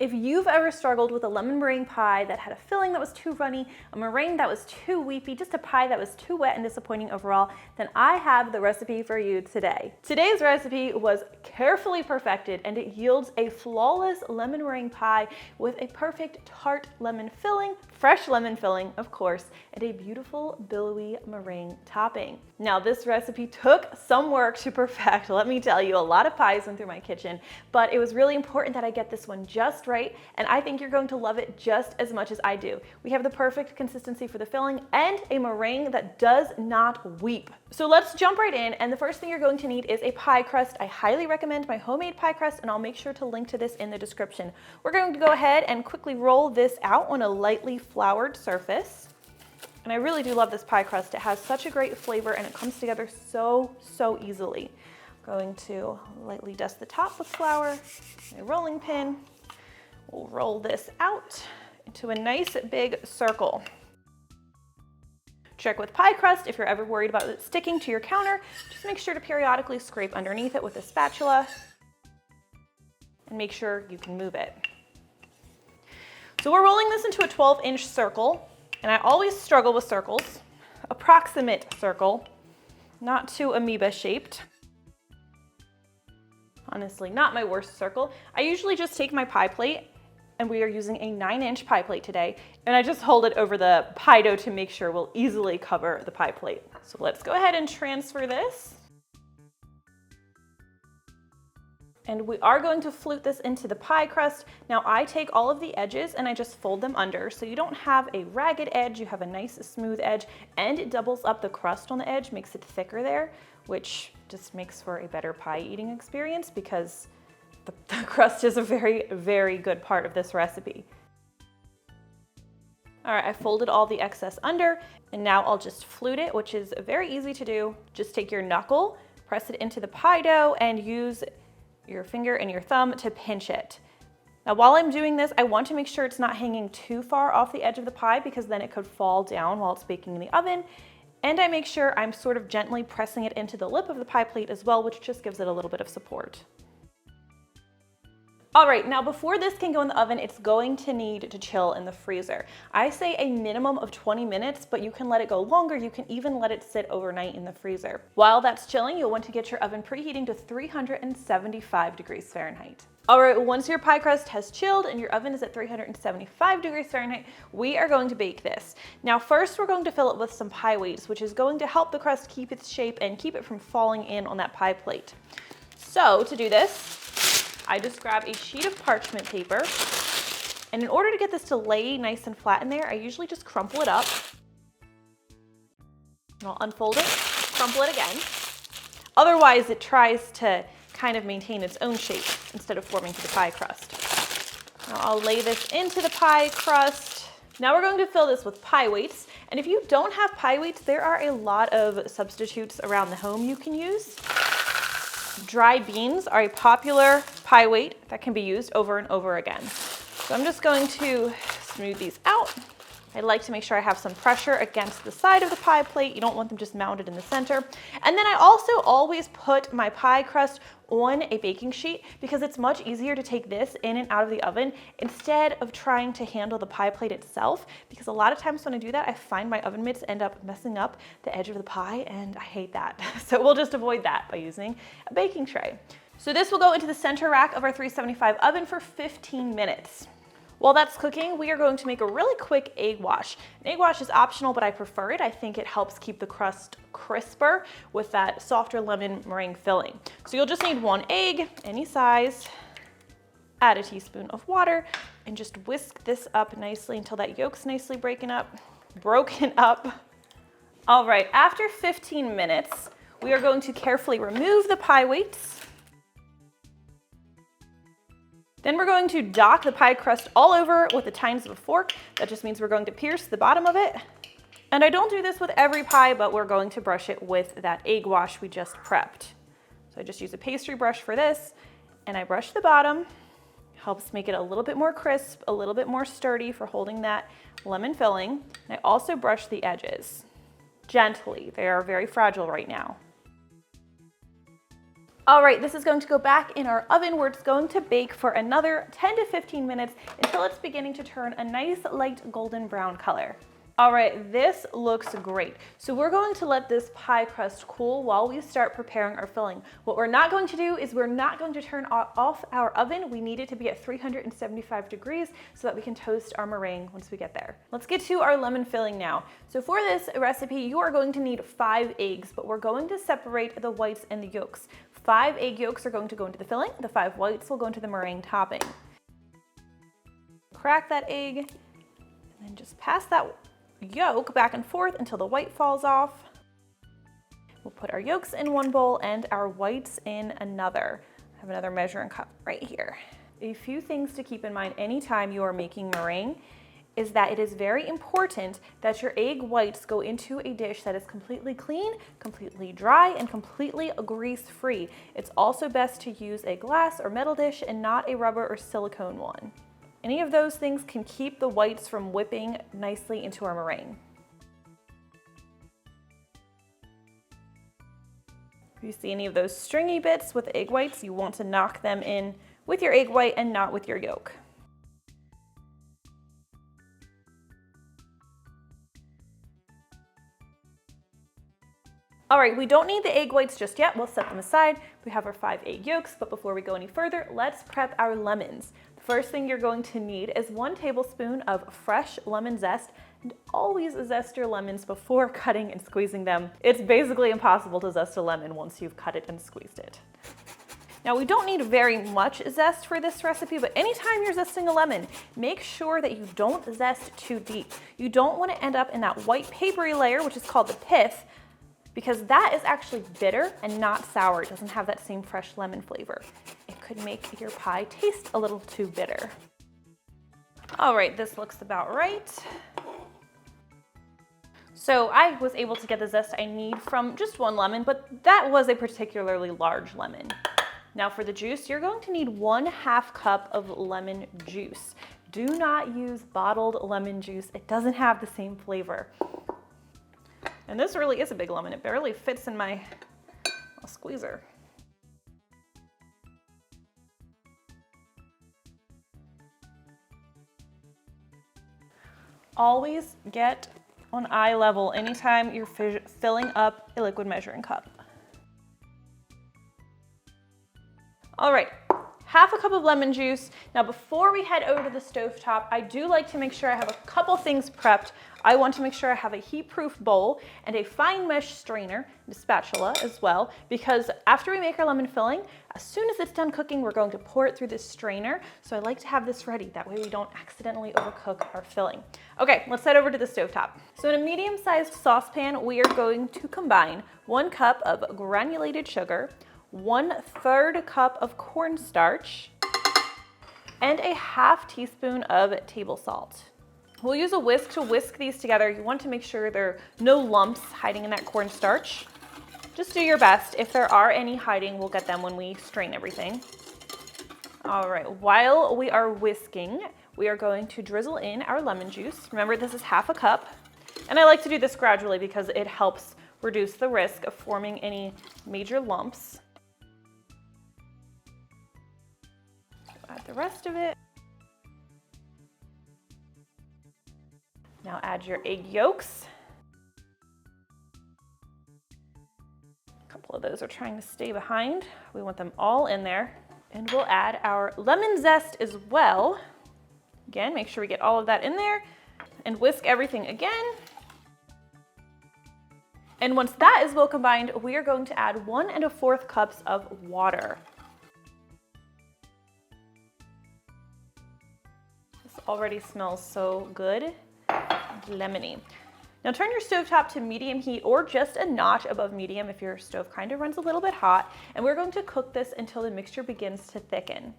If you've ever struggled with a lemon meringue pie that had a filling that was too runny, a meringue that was too weepy, just a pie that was too wet and disappointing overall, then I have the recipe for you today. Today's recipe was carefully perfected and it yields a flawless lemon meringue pie with a perfect tart lemon filling, fresh lemon filling, of course, and a beautiful billowy meringue topping. Now, this recipe took some work to perfect. Let me tell you, a lot of pies went through my kitchen, but it was really important that I get this one just right, and I think you're going to love it just as much as I do. We have the perfect consistency for the filling and a meringue that does not weep. So let's jump right in, and the first thing you're going to need is a pie crust. I highly recommend my homemade pie crust, and I'll make sure to link to this in the description. We're going to go ahead and quickly roll this out on a lightly floured surface. And I really do love this pie crust. It has such a great flavor and it comes together so easily. I'm going to lightly dust the top with flour, my rolling pin. We'll roll this out into a nice big circle. Trick with pie crust, if you're ever worried about it sticking to your counter, just make sure to periodically scrape underneath it with a spatula and make sure you can move it. So we're rolling this into a 12-inch circle, and I always struggle with circles. Approximate circle, not too amoeba shaped. Honestly, not my worst circle. I usually just take my pie plate, and we are using a 9-inch pie plate today, and I just hold it over the pie dough to make sure we'll easily cover the pie plate. So let's go ahead and transfer this. And we are going to flute this into the pie crust. Now I take all of the edges and I just fold them under, so you don't have a ragged edge, you have a nice smooth edge, and it doubles up the crust on the edge, makes it thicker there, which just makes for a better pie eating experience because the crust is a very good part of this recipe. All right, I folded all the excess under, and now I'll just flute it, which is very easy to do. Just take your knuckle, press it into the pie dough, and use your finger and your thumb to pinch it. Now, while I'm doing this, I want to make sure it's not hanging too far off the edge of the pie because then it could fall down while it's baking in the oven. And I make sure I'm sort of gently pressing it into the lip of the pie plate as well, which just gives it a little bit of support. All right, now before this can go in the oven, it's going to need to chill in the freezer. I say a minimum of 20 minutes, but you can let it go longer. You can even let it sit overnight in the freezer. While that's chilling, you'll want to get your oven preheating to 375 degrees Fahrenheit. All right, once your pie crust has chilled and your oven is at 375 degrees Fahrenheit, we are going to bake this. Now, first we're going to fill it with some pie weights, which is going to help the crust keep its shape and keep it from falling in on that pie plate. So to do this, I just grab a sheet of parchment paper, and in order to get this to lay nice and flat in there, I usually just crumple it up. And I'll unfold it, crumple it again. Otherwise, it tries to kind of maintain its own shape instead of forming to the pie crust. Now I'll lay this into the pie crust. Now we're going to fill this with pie weights, and if you don't have pie weights, there are a lot of substitutes around the home you can use. Dried beans are a popular pie weight that can be used over and over again. So I'm just going to smooth these out. I like to make sure I have some pressure against the side of the pie plate. You don't want them just mounted in the center. And then I also always put my pie crust on a baking sheet because it's much easier to take this in and out of the oven instead of trying to handle the pie plate itself, because a lot of times when I do that, I find my oven mitts end up messing up the edge of the pie, and I hate that. So we'll just avoid that by using a baking tray. So this will go into the center rack of our 375 oven for 15 minutes. While that's cooking, we are going to make a really quick egg wash. An egg wash is optional, but I prefer it. I think it helps keep the crust crisper with that softer lemon meringue filling. So you'll just need 1 egg, any size, add a teaspoon of water, and just whisk this up nicely until that yolk's nicely broken up. All right, after 15 minutes, we are going to carefully remove the pie weights. Then we're going to dock the pie crust all over with the tines of a fork. That just means we're going to pierce the bottom of it. And I don't do this with every pie, but we're going to brush it with that egg wash we just prepped. So I just use a pastry brush for this, and I brush the bottom. Helps make it a little bit more crisp, a little bit more sturdy for holding that lemon filling. And I also brush the edges gently. They are very fragile right now. All right, this is going to go back in our oven where it's going to bake for another 10 to 15 minutes until it's beginning to turn a nice light golden brown color. All right, this looks great. So we're going to let this pie crust cool while we start preparing our filling. What we're not going to do is we're not going to turn off our oven. We need it to be at 375 degrees so that we can toast our meringue once we get there. Let's get to our lemon filling now. So for this recipe, you are going to need 5 eggs, but we're going to separate the whites and the yolks. 5 egg yolks are going to go into the filling. The 5 whites will go into the meringue topping. Crack that egg and then just pass that yolk back and forth until the white falls off. We'll put our yolks in one bowl and our whites in another. I have another measuring cup right here. A few things to keep in mind anytime you are making meringue is that it is very important that your egg whites go into a dish that is completely clean, completely dry, and completely grease-free. It's also best to use a glass or metal dish and not a rubber or silicone one. Any of those things can keep the whites from whipping nicely into our meringue. If you see any of those stringy bits with egg whites, you want to knock them in with your egg white and not with your yolk. All right, we don't need the egg whites just yet. We'll set them aside. We have our 5 egg yolks, but before we go any further, let's prep our lemons. The first thing you're going to need is 1 tablespoon of fresh lemon zest, and always zest your lemons before cutting and squeezing them. It's basically impossible to zest a lemon once you've cut it and squeezed it. Now, we don't need very much zest for this recipe, but anytime you're zesting a lemon, make sure that you don't zest too deep. You don't want to end up in that white papery layer, which is called the pith, because that is actually bitter and not sour. It doesn't have that same fresh lemon flavor. It could make your pie taste a little too bitter. All right, this looks about right. So I was able to get the zest I need from just 1 lemon, but that was a particularly large lemon. Now for the juice, you're going to need 1/2 cup of lemon juice. Do not use bottled lemon juice. It doesn't have the same flavor. And this really is a big lemon. It barely fits in my squeezer. Always get on eye level anytime you're filling up a liquid measuring cup. All right, 1/2 cup of lemon juice. Now before we head over to the stovetop, I do like to make sure I have a couple things prepped. I want to make sure I have a heat-proof bowl and a fine mesh strainer, and a spatula as well, because after we make our lemon filling, as soon as it's done cooking, we're going to pour it through this strainer. So I like to have this ready. That way we don't accidentally overcook our filling. Okay, let's head over to the stovetop. So in a medium-sized saucepan, we are going to combine 1 cup of granulated sugar, 1/3 cup of cornstarch, and a 1/2 teaspoon of table salt. We'll use a whisk to whisk these together. You want to make sure there are no lumps hiding in that cornstarch. Just do your best. If there are any hiding, we'll get them when we strain everything. All right, while we are whisking, we are going to drizzle in our lemon juice. Remember, this is 1/2 cup. And I like to do this gradually because it helps reduce the risk of forming any major lumps. Add the rest of it. Now add your egg yolks. A couple of those are trying to stay behind. We want them all in there. And we'll add our lemon zest as well. Again, make sure we get all of that in there and whisk everything again. And once that is well combined, we are going to add 1 1/4 cups of water. This already smells so good. Lemony. Now turn your stovetop to medium heat or just a notch above medium if your stove kind of runs a little bit hot, and we're going to cook this until the mixture begins to thicken.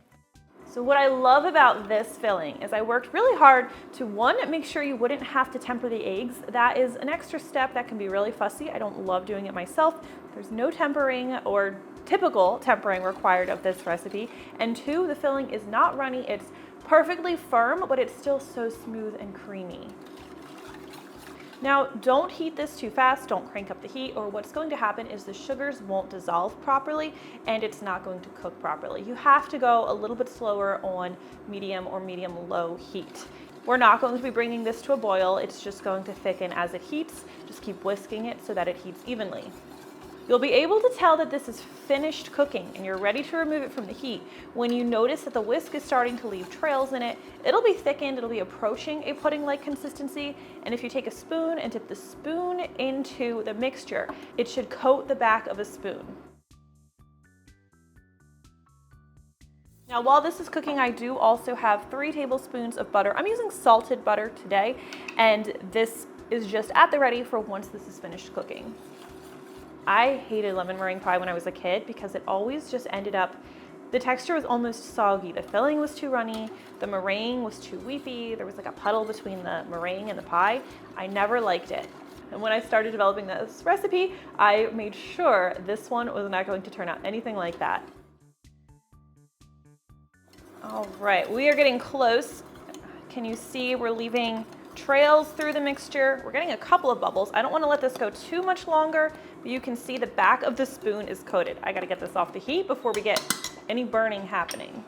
So what I love about this filling is I worked really hard to, 1, make sure you wouldn't have to temper the eggs. That is an extra step that can be really fussy. I don't love doing it myself. There's no tempering or typical tempering required of this recipe. And 2, the filling is not runny. It's perfectly firm, but it's still so smooth and creamy. Now, don't heat this too fast, don't crank up the heat, or what's going to happen is the sugars won't dissolve properly and it's not going to cook properly. You have to go a little bit slower on medium or medium-low heat. We're not going to be bringing this to a boil, it's just going to thicken as it heats. Just keep whisking it so that it heats evenly. You'll be able to tell that this is finished cooking and you're ready to remove it from the heat when you notice that the whisk is starting to leave trails in it. It'll be thickened, it'll be approaching a pudding-like consistency, and if you take a spoon and dip the spoon into the mixture, it should coat the back of a spoon. Now, while this is cooking, I do also have 3 tablespoons of butter. I'm using salted butter today, and this is just at the ready for once this is finished cooking. I hated lemon meringue pie when I was a kid because it always just ended up, the texture was almost soggy. The filling was too runny, the meringue was too weepy, there was like a puddle between the meringue and the pie. I never liked it. And when I started developing this recipe, I made sure this one was not going to turn out anything like that. All right, we are getting close. Can you see we're leaving trails through the mixture? We're getting a couple of bubbles. I don't want to let this go too much longer, but you can see the back of the spoon is coated. I got to get this off the heat before we get any burning happening.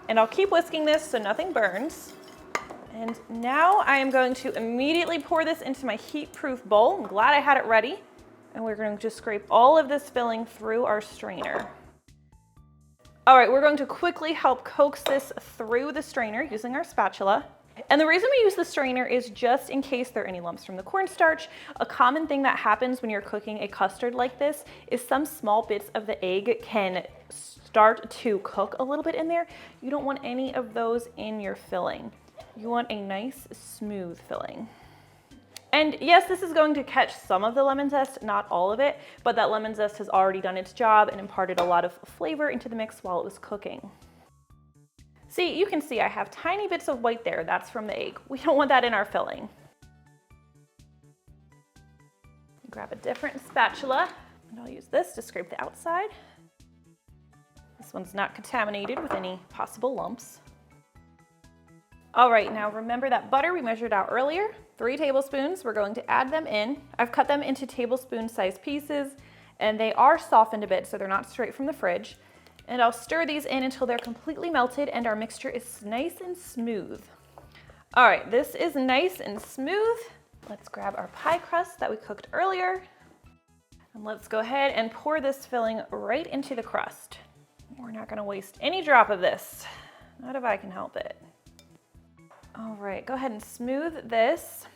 And I'll keep whisking this so nothing burns. And now I am going to immediately pour this into my heat-proof bowl. I'm glad I had it ready. And we're going to just scrape all of this filling through our strainer. All right, we're going to quickly help coax this through the strainer using our spatula. And the reason we use the strainer is just in case there are any lumps from the cornstarch. A common thing that happens when you're cooking a custard like this is some small bits of the egg can start to cook a little bit in there. You don't want any of those in your filling. You want a nice, smooth filling. And yes, this is going to catch some of the lemon zest, not all of it, but that lemon zest has already done its job and imparted a lot of flavor into the mix while it was cooking. See, you can see I have tiny bits of white there. That's from the egg. We don't want that in our filling. Grab a different spatula, and I'll use this to scrape the outside. This one's not contaminated with any possible lumps. All right, now remember that butter we measured out earlier? 3 tablespoons, we're going to add them in. I've cut them into tablespoon-sized pieces, and they are softened a bit, so they're not straight from the fridge. And I'll stir these in until they're completely melted and our mixture is nice and smooth. All right, this is nice and smooth. Let's grab our pie crust that we cooked earlier. And let's go ahead and pour this filling right into the crust. We're not gonna waste any drop of this, not if I can help it. All right, go ahead and smooth this.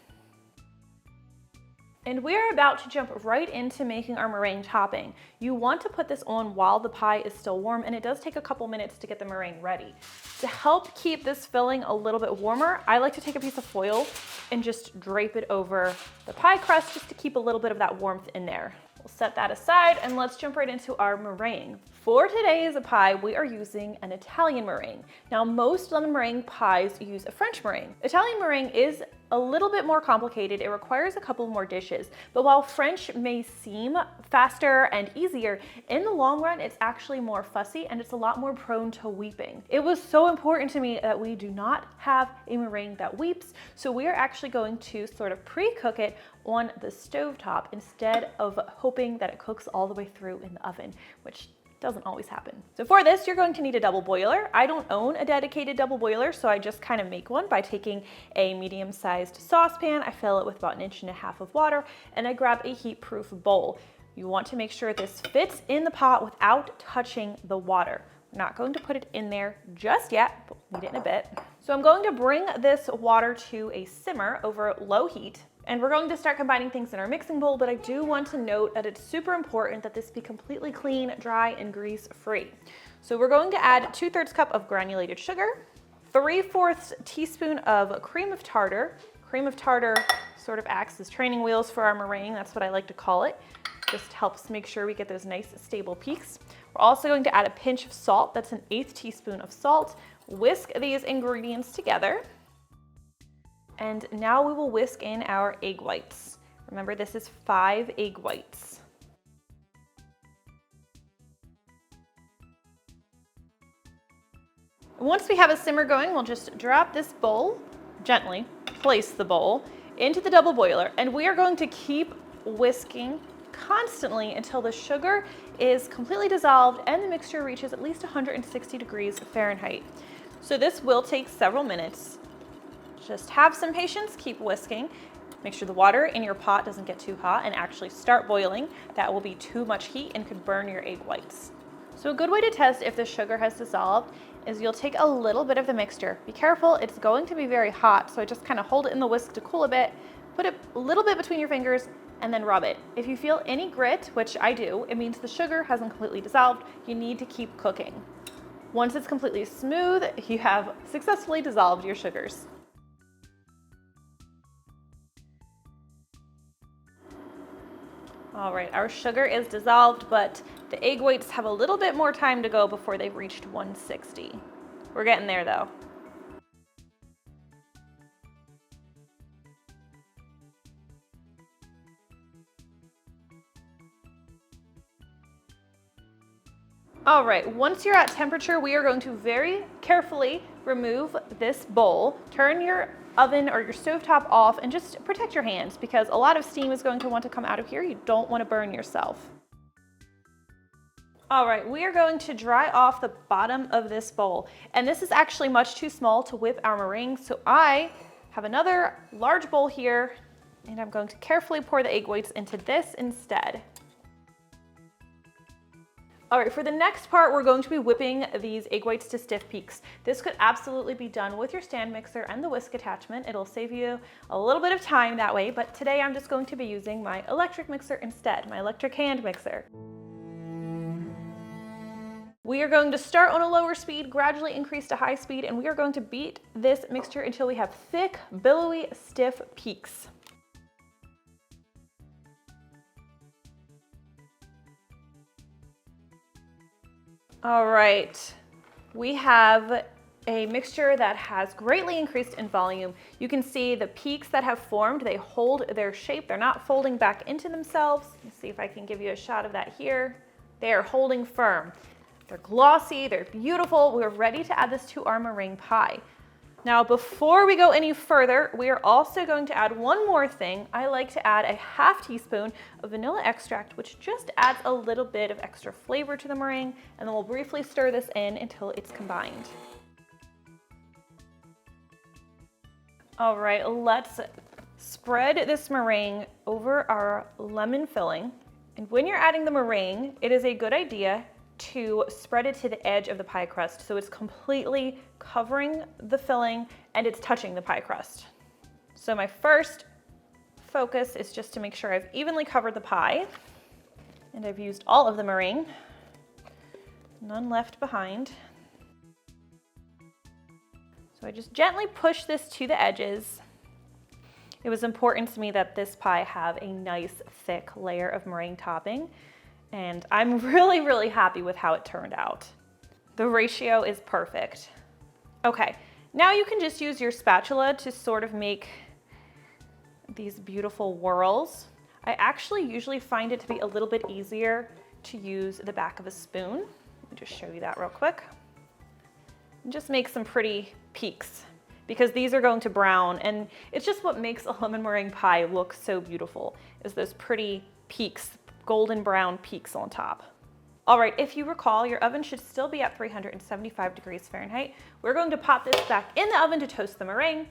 And we're about to jump right into making our meringue topping. You want to put this on while the pie is still warm, and it does take a couple minutes to get the meringue ready. To help keep this filling a little bit warmer, I like to take a piece of foil and just drape it over the pie crust just to keep a little bit of that warmth in there. We'll set that aside and let's jump right into our meringue. For today's pie, we are using an Italian meringue. Now, most lemon meringue pies use a French meringue. Italian meringue is a little bit more complicated. It requires a couple more dishes, but while French may seem faster and easier, in the long run, it's actually more fussy and it's a lot more prone to weeping. It was so important to me that we do not have a meringue that weeps, so we are actually going to sort of pre-cook it on the stovetop instead of hoping that it cooks all the way through in the oven, which doesn't always happen. So for this, you're going to need a double boiler. I don't own a dedicated double boiler, so I just kind of make one by taking a medium-sized saucepan. I fill it with about 1.5 inches of water, and I grab a heat-proof bowl. You want to make sure this fits in the pot without touching the water. We're not going to put it in there just yet, but we'll need it in a bit. So I'm going to bring this water to a simmer over low heat. And we're going to start combining things in our mixing bowl, but I do want to note that it's super important that this be completely clean, dry, and grease-free. So we're going to add 2/3 cup of granulated sugar, 3/4 teaspoon of cream of tartar. Cream of tartar sort of acts as training wheels for our meringue, that's what I like to call it. Just helps make sure we get those nice stable peaks. We're also going to add a pinch of salt, that's 1/8 teaspoon of salt. Whisk these ingredients together. And now we will whisk in our egg whites. Remember, this is 5 egg whites. Once we have a simmer going, we'll just drop this bowl, gently place the bowl into the double boiler, and we are going to keep whisking constantly until the sugar is completely dissolved and the mixture reaches at least 160 degrees Fahrenheit. So this will take several minutes. Just have some patience, keep whisking. Make sure the water in your pot doesn't get too hot and actually start boiling. That will be too much heat and could burn your egg whites. So a good way to test if the sugar has dissolved is you'll take a little bit of the mixture. Be careful, it's going to be very hot, so just kind of hold it in the whisk to cool a bit, put it a little bit between your fingers, and then rub it. If you feel any grit, which I do, it means the sugar hasn't completely dissolved. You need to keep cooking. Once it's completely smooth, you have successfully dissolved your sugars. All right, our sugar is dissolved, but the egg whites have a little bit more time to go before they've reached 160. We're getting there though. All right, once you're at temperature, we are going to very carefully remove this bowl. Turn your oven or your stovetop off and just protect your hands because a lot of steam is going to want to come out of here. You don't want to burn yourself. All right, we are going to dry off the bottom of this bowl. And this is actually much too small to whip our meringue. So I have another large bowl here and I'm going to carefully pour the egg whites into this instead. All right, for the next part, we're going to be whipping these egg whites to stiff peaks. This could absolutely be done with your stand mixer and the whisk attachment. It'll save you a little bit of time that way, but today I'm just going to be using my electric mixer instead, my electric hand mixer. We are going to start on a lower speed, gradually increase to high speed, and we are going to beat this mixture until we have thick, billowy, stiff peaks. All right, we have a mixture that has greatly increased in volume. You can see the peaks that have formed, they hold their shape. They're not folding back into themselves. Let's see if I can give you a shot of that here. They are holding firm. They're glossy, they're beautiful. We're ready to add this to our meringue pie. Now, before we go any further, we are also going to add one more thing. I like to add a ½ teaspoon of vanilla extract, which just adds a little bit of extra flavor to the meringue, and then we'll briefly stir this in until it's combined. All right, let's spread this meringue over our lemon filling. And when you're adding the meringue, it is a good idea to spread it to the edge of the pie crust so it's completely covering the filling and it's touching the pie crust. So my first focus is just to make sure I've evenly covered the pie and I've used all of the meringue, none left behind. So I just gently push this to the edges. It was important to me that this pie have a nice thick layer of meringue topping. And I'm really, really happy with how it turned out. The ratio is perfect. Okay, now you can just use your spatula to sort of make these beautiful whorls. I actually usually find it to be a little bit easier to use the back of a spoon. Let me just show you that real quick. And just make some pretty peaks because these are going to brown, and it's just what makes a lemon meringue pie look so beautiful is those pretty peaks, golden brown peaks on top. All right, if you recall, your oven should still be at 375 degrees Fahrenheit. We're going to pop this back in the oven to toast the meringue.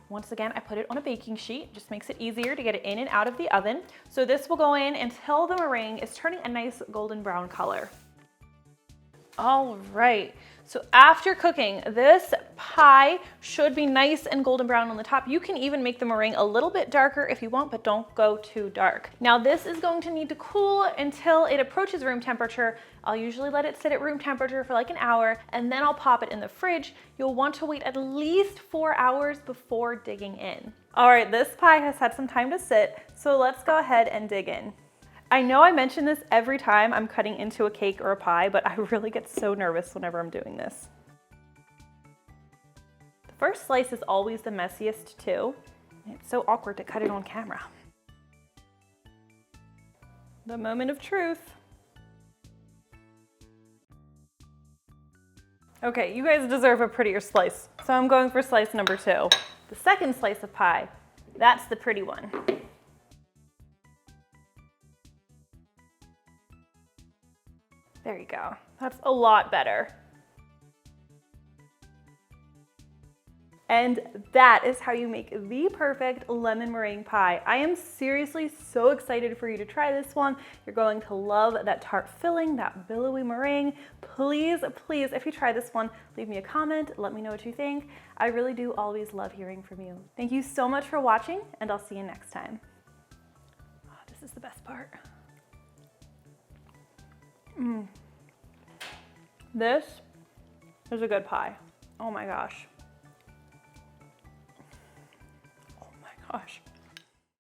Once again, I put it on a baking sheet, just makes it easier to get it in and out of the oven. So this will go in until the meringue is turning a nice golden brown color. All right, so after cooking, this pie should be nice and golden brown on the top. You can even make the meringue a little bit darker if you want, but don't go too dark. Now this is going to need to cool until it approaches room temperature. I'll usually let it sit at room temperature for like an hour, and then I'll pop it in the fridge. You'll want to wait at least 4 hours before digging in. All right, this pie has had some time to sit, so let's go ahead and dig in. I know I mention this every time I'm cutting into a cake or a pie, but I really get so nervous whenever I'm doing this. The first slice is always the messiest too. It's so awkward to cut it on camera. The moment of truth. Okay, you guys deserve a prettier slice, so I'm going for slice number 2. The second slice of pie That's the pretty one. There you go. That's a lot better. And that is how you make the perfect lemon meringue pie. I am seriously so excited for you to try this one. You're going to love that tart filling, that billowy meringue. Please, please, if you try this one, leave me a comment. Let me know what you think. I really do always love hearing from you. Thank you so much for watching, and I'll see you next time. Oh, this is the best part. This is a good pie. Oh my gosh. Oh my gosh.